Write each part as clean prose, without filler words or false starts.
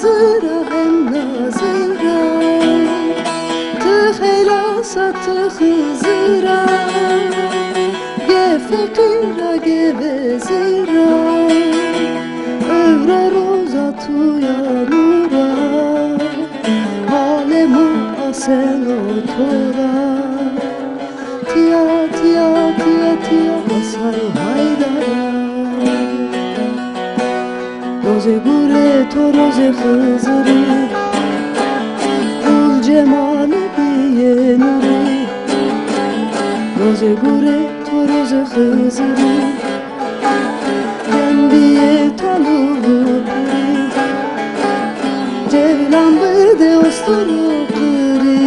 Hızıra hem nazıra Tıhelasa tıhızıra Ge fekira ge vezira Övra roza tuyanura Halema asen otora Tia tia tia tia asar haydara Roze gure to roze hızırı Ul cemali biye nuri Roze gure to roze hızırı Gen biye taluhu piri Cevlan bırde osturu kırı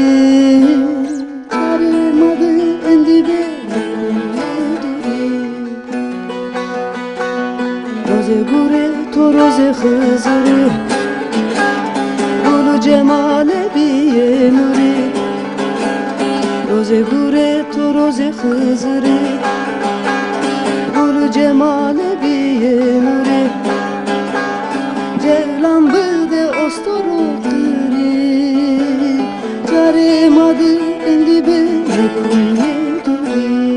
Çaremadı endibe Roze gure to roze hızırı Gulu cemale biye nuri Roze gure to roze hızırı Gulu cemale biye nuri Cevlan bıde ostoru kırı Çaremadı endibe kunye duri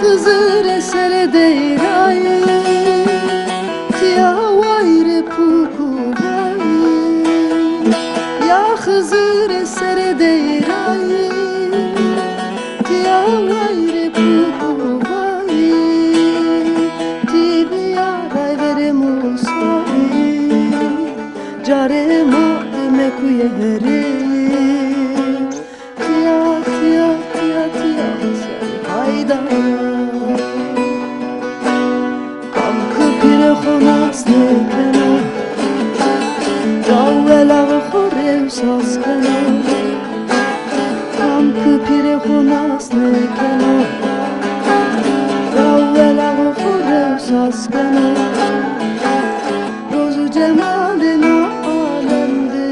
Hızır esere deyrayı Tia vayre puku vayı Ya Hızır esere deyrayı Tia vayre puku vayı Tibi yaray vere musayı Care ma emekuye here Tia tia tia tia haydara Khonas nekena Jawela khorev saskena Kam kupire khonas nekena Jawela khorev saskena Rozu cemalina alemde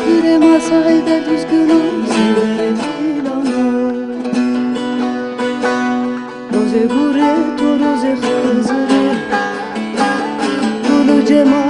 Pire masayda düzgünüm severim ilana Roze gure to roze hızırı Cema